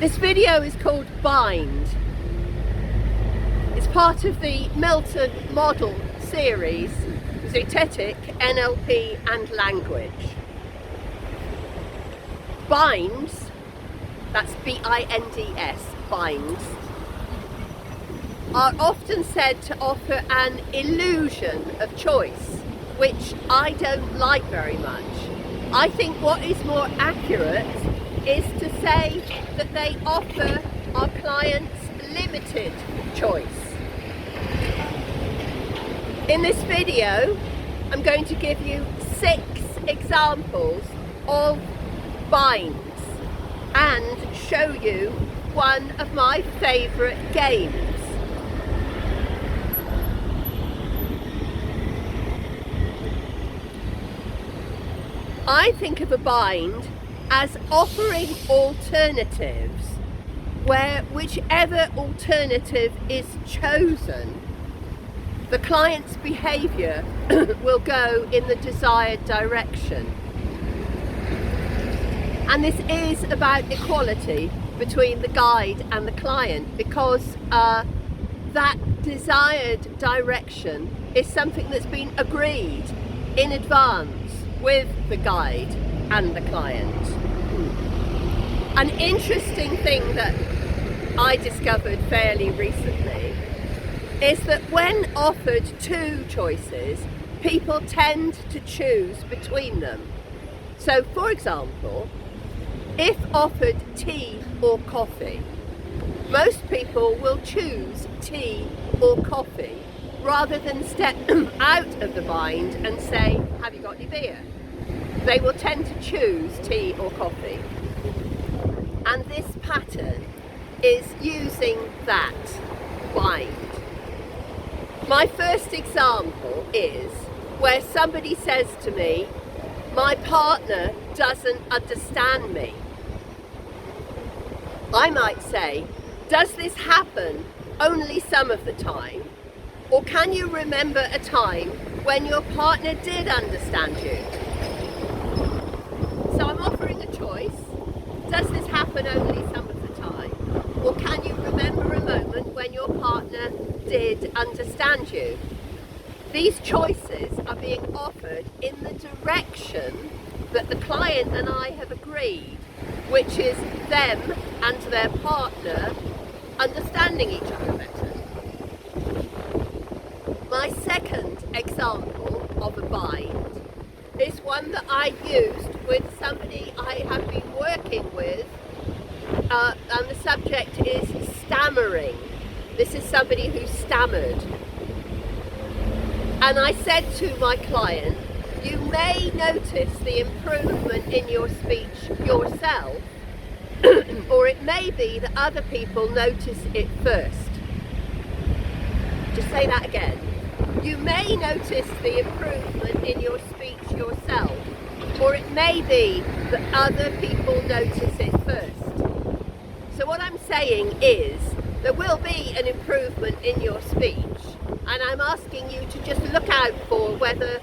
This video is called Bind. It's part of the Milton Model series, Zootetic, NLP and Language. Binds, that's B-I-N-D-S, binds, are often said to offer an illusion of choice, which I don't like very much. I think what is more accurate is to say that they offer our clients limited choice. In this video, I'm going to give you 6 examples of binds and show you one of my favourite games. I think of a bind as offering alternatives where whichever alternative is chosen, the client's behaviour will go in the desired direction. And this is about equality between the guide and the client, because that desired direction is something that's been agreed in advance with the guide and the client. An interesting thing that I discovered fairly recently is that when offered 2 choices, people tend to choose between them. So, for example, if offered tea or coffee, most people will choose tea or coffee rather than step out of the bind and say, have you got any beer? They will tend to choose tea or coffee. And this pattern is using that bind. My first example is where somebody says to me, my partner doesn't understand me. I might say, does this happen only some of the time? Or can you remember a time when your partner did understand you? So I'm offering a choice. Does this happen only some of the time? Or can you remember a moment when your partner did understand you? These choices are being offered in the direction that the client and I have agreed, which is them and their partner understanding each other better. My second example of a bind is one that I used with somebody I have been working with, and the subject is stammering. This is somebody who stammered. And I said to my client, you may notice the improvement in your speech yourself, or it may be that other people notice it first. Just say that again. You may notice the improvement in your speech yourself, or it may be that other people notice it first. So what I'm saying is, there will be an improvement in your speech, and I'm asking you to just look out for whether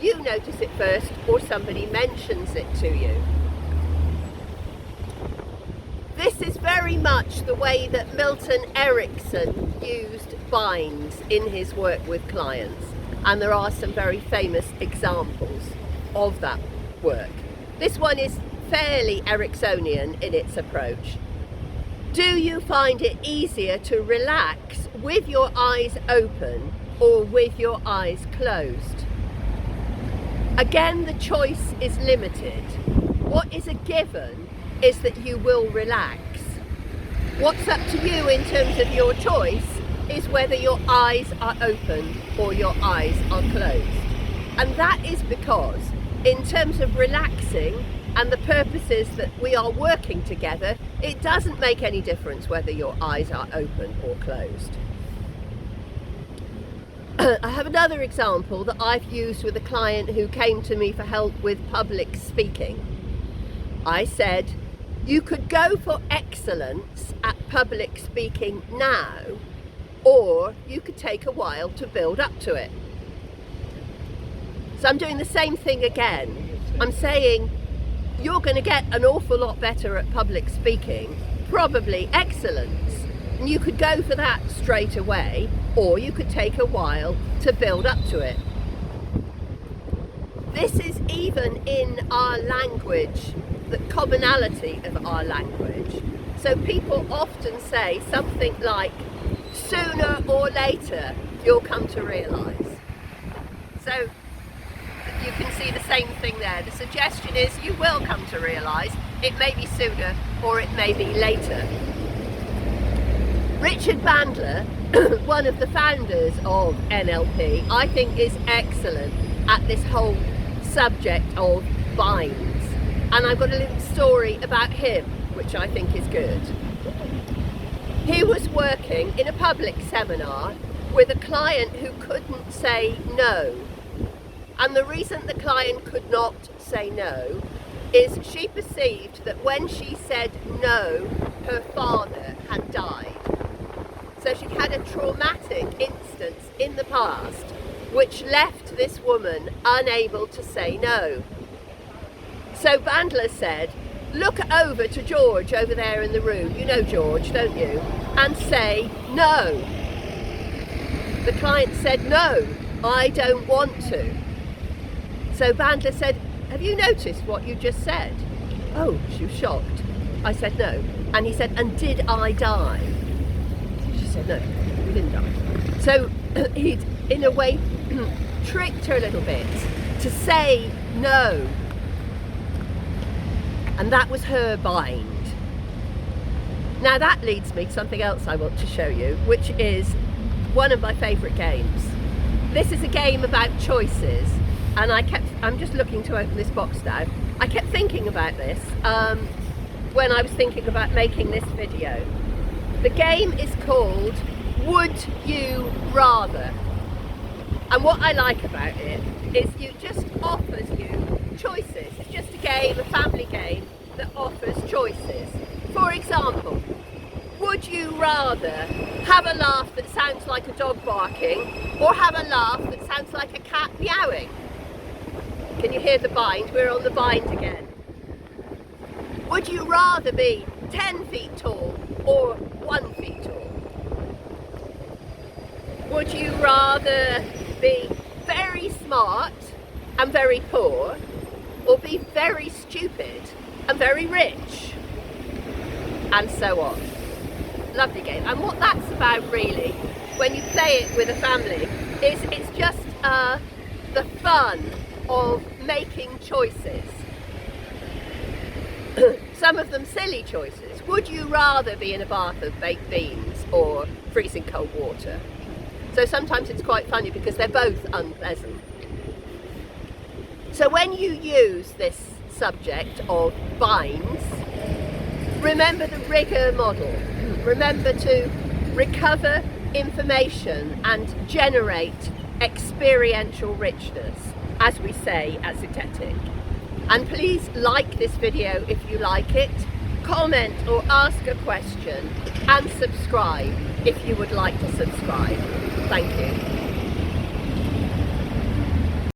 you notice it first or somebody mentions it to you. This is very much the way that Milton Eriksson used binds in his work with clients, and there are some very famous examples of that work. This one is fairly Eriksonian in its approach. Do you find it easier to relax with your eyes open or with your eyes closed? Again, the choice is limited. What is a given is that you will relax. What's up to you in terms of your choice is whether your eyes are open or your eyes are closed. And that is because, in terms of relaxing and the purposes that we are working together, it doesn't make any difference whether your eyes are open or closed. I have another example that I've used with a client who came to me for help with public speaking. I said, you could go for excellence at public speaking now, or you could take a while to build up to it. So I'm doing the same thing again. I'm saying you're going to get an awful lot better at public speaking probably excellence. And you could go for that straight away, or you could take a while to build up to it. This is even in our language, the commonality of our language. So people often say something like, sooner or later you'll come to realise. So you can see the same thing there. The suggestion is you will come to realise. It may be sooner or it may be later. Richard Bandler, one of the founders of NLP, I think is excellent at this whole subject of binds. And I've got a little story about him, which I think is good. He was working in a public seminar with a client who couldn't say no. And the reason the client could not say no is she perceived that when she said no, her father had died. So she'd had a traumatic instance in the past which left this woman unable to say no. So Bandler said, look over to George over there in the room, you know George, don't you, and say no. The client said, no, I don't want to. So Bandler said, have you noticed what you just said? Oh, she was shocked. I said no. And he said, and did I die? She said, no, you didn't die. So he'd, in a way, tricked her a little bit to say no. And that was her bind. Now that leads me to something else I want to show you, which is one of my favourite games. This is a game about choices, and I'm just looking to open this box now. I kept thinking about this when I was thinking about making this video. The game is called Would You Rather? And what I like about it is it just offers you choices. It's just a game, a family game that offers choices. For example, would you rather have a laugh that sounds like a dog barking or have a laugh that sounds like a cat meowing? Can you hear the bind? We're on the bind again. Would you rather be 10 feet tall or 1 feet tall? Would you rather be very smart and very poor, or be very stupid and very rich? And so on. Lovely game. And what that's about really, when you play it with a family, is it's just the fun of making choices. Some of them silly choices. Would you rather be in a bath of baked beans or freezing cold water? So sometimes it's quite funny because they're both unpleasant. So when you use this subject of binds, remember the rigor model. Remember to recover information and generate experiential richness, as we say at Synthetic. And please like this video if you like it, comment or ask a question, and subscribe if you would like to subscribe. Thank you.